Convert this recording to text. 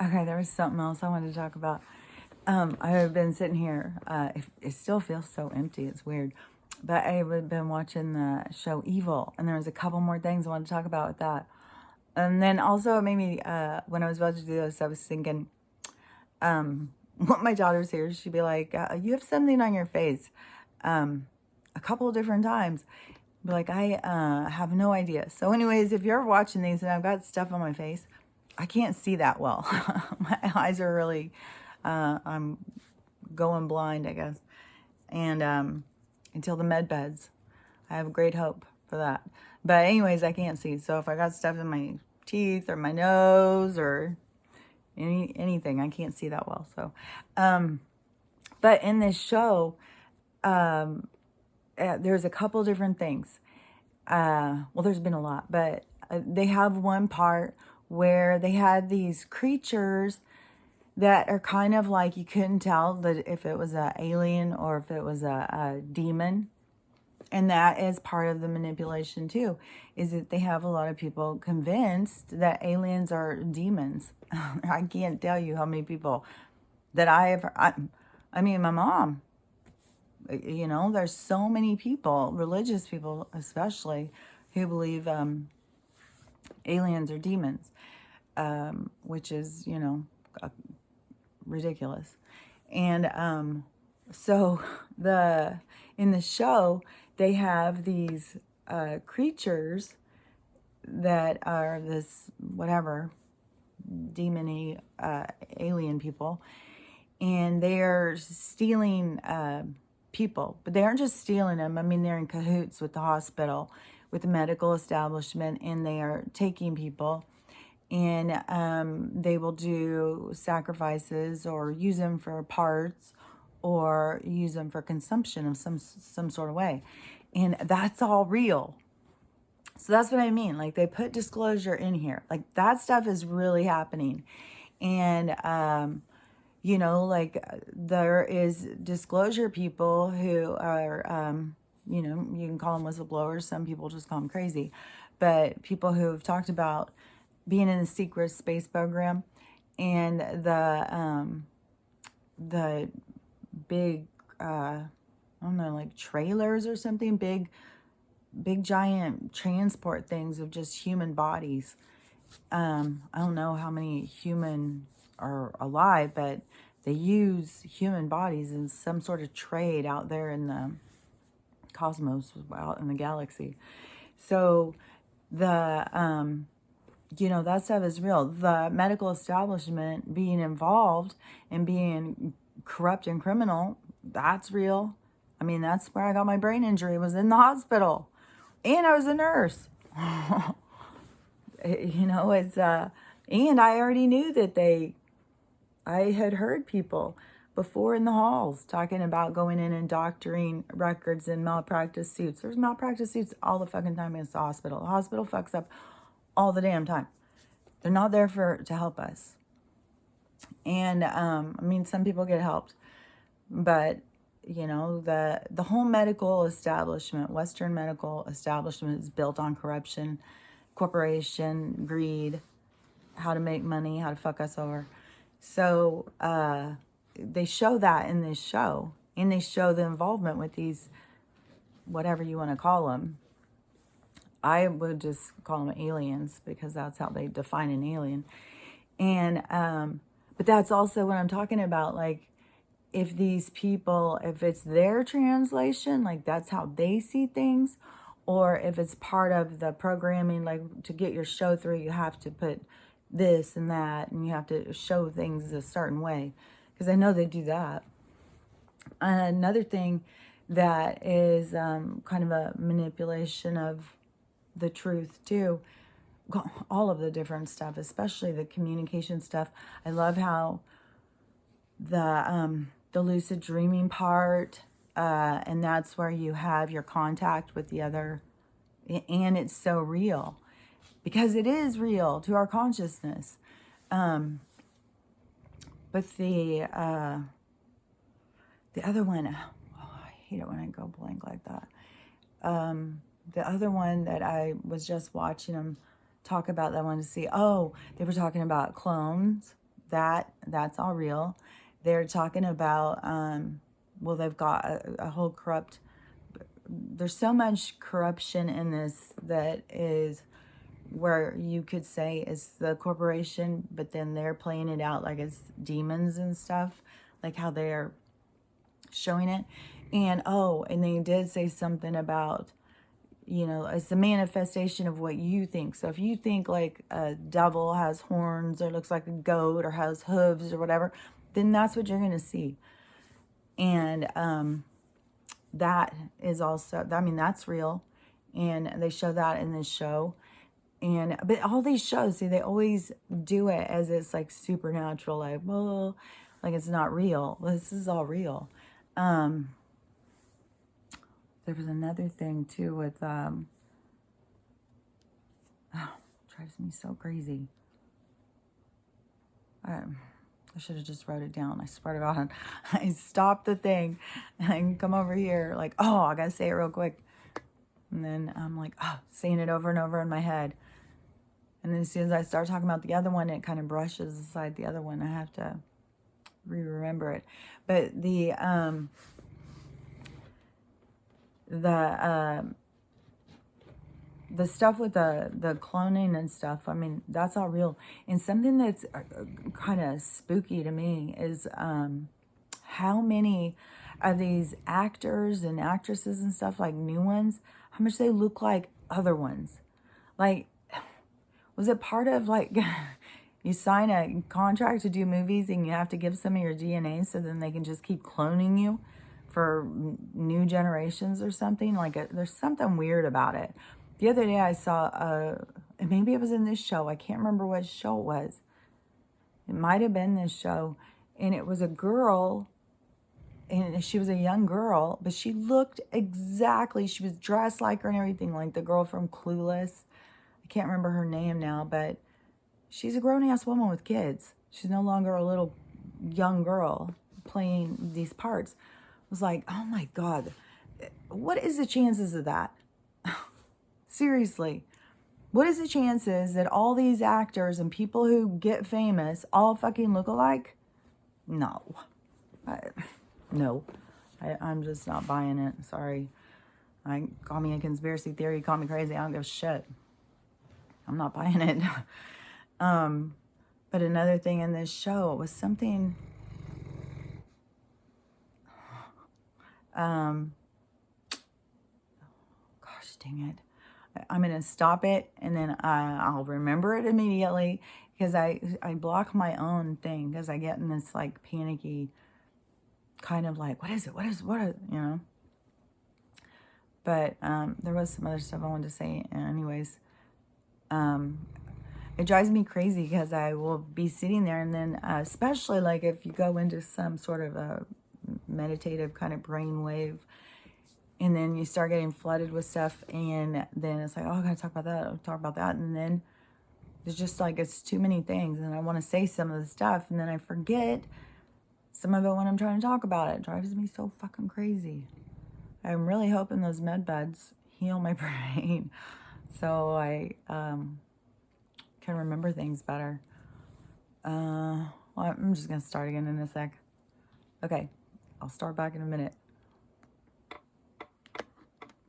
Okay, there was something else I wanted to talk about. I have been sitting here. It still feels so empty. It's weird. But I have been watching the show Evil, and there was a couple more things I wanted to talk about with that. And then also, it made me, when I was about to do this, I was thinking, when my daughter's here, she'd be like, you have something on your face a couple of different times. Be like, I have no idea. So anyways, if you're watching these and I've got stuff on my face, I can't see that well. My eyes are really, I'm going blind, I guess. And until the med beds, I have great hope for that. But anyways, I can't see. So if I got stuff in my teeth or my nose or anything, I can't see that well. So, but in this show, there's a couple different things. Well, there's been a lot, but they have one part where they had these creatures that are kind of like, you couldn't tell that if it was an alien or if it was a demon. And that is part of the manipulation too, is that they have a lot of people convinced that aliens are demons. I can't tell you how many people that I mean, my mom, you know, there's so many people, religious people especially, who believe aliens are demons, which is, you know, ridiculous. And so in the show, they have these creatures that are this whatever demony alien people, and they are stealing people, but they aren't just stealing them. I mean, they're in cahoots with the hospital, with the medical establishment, and they are taking people, and they will do sacrifices or use them for parts or use them for consumption of some sort of way. And that's all real. So that's what I mean. Like, they put disclosure in here. Like, that stuff is really happening. And, you know, like, there is disclosure people who are, you know, you can call them whistleblowers. Some people just call them crazy. But people who have talked about being in a secret space program, and the big, I don't know, like trailers or something, big giant transport things of just human bodies. I don't know how many human are alive, but they use human bodies in some sort of trade out there in the cosmos, out in the galaxy. So you know, that stuff is real. The medical establishment being involved and being corrupt and criminal, that's real. I mean, that's where I got my brain injury, was in the hospital. And I was a nurse. You know, it's, and I already knew that I had heard people before in the halls talking about going in and doctoring records in malpractice suits. There's malpractice suits all the fucking time in the hospital. The hospital fucks up all the damn time. They're not there to help us. And, I mean, some people get helped, but, you know, the whole medical establishment, Western medical establishment, is built on corruption, corporation, greed, how to make money, how to fuck us over. So, they show that in this show, and they show the involvement with these, whatever you want to call them. I would just call them aliens, because that's how they define an alien. And, but that's also what I'm talking about. Like, if these people, if it's their translation, like that's how they see things, or if it's part of the programming, like to get your show through, you have to put this and that, and you have to show things a certain way, because I know they do that. Another thing that is kind of a manipulation of the truth too, all of the different stuff, especially the communication stuff. I love how the lucid dreaming part, and that's where you have your contact with the other, and it's so real, because it is real to our consciousness. But the other one, oh, I hate it when I go blank like that. The other one that I was just watching them talk about, that I wanted to see, oh, they were talking about clones, That's all real. They're talking about, well, they've got a whole corrupt, there's so much corruption in this that is where you could say it's the corporation, but then they're playing it out like it's demons and stuff, like how they're showing it. And and they did say something about, it's a manifestation of what you think. So if you think like a devil has horns or looks like a goat or has hooves or whatever, then that's what you're going to see. And that is also, I mean, that's real. And they show that in this show. But all these shows, see, they always do it as it's like supernatural, like, well, like it's not real. This is all real. There was another thing too with, drives me so crazy. I should have just wrote it down. I swear to God. I stopped the thing and come over here like, oh, I gotta say it real quick. And then I'm like, saying it over and over in my head. And then as soon as I start talking about the other one, it kind of brushes aside the other one. I have to remember it. But the stuff with the cloning and stuff, I mean, that's all real. And something that's kind of spooky to me is how many of these actors and actresses and stuff, like new ones, how much they look like other ones. Like, was it part of like, you sign a contract to do movies and you have to give some of your DNA so then they can just keep cloning you for new generations or something? Like, there's something weird about it. The other day I saw, maybe it was in this show. I can't remember what show it was. It might have been this show. And it was a girl, and she was a young girl, but she looked exactly, she was dressed like her and everything, like the girl from Clueless. I can't remember her name now, but she's a grown-ass woman with kids. She's no longer a little young girl playing these parts. I was like, oh my God, what is the chances of that? Seriously, what is the chances that all these actors and people who get famous all fucking look alike? No. No. I'm just not buying it. Sorry. Call me a conspiracy theory, call me crazy. I don't give a shit. I'm not buying it. But another thing in this show was something... gosh dang it. I'm going to stop it and then I'll remember it immediately, because I block my own thing because I get in this like panicky kind of like, what is it? But there was some other stuff I wanted to say. Anyways, it drives me crazy because I will be sitting there and then especially like if you go into some sort of a meditative kind of brainwave, and then you start getting flooded with stuff, and then it's like, oh, I gotta talk about that, and then it's just like, it's too many things, and I want to say some of the stuff, and then I forget some of it when I'm trying to talk about it. It drives me so fucking crazy. I'm really hoping those med beds heal my brain so I can remember things better. Well, I'm just gonna start again in a sec. Okay, I'll start back in a minute.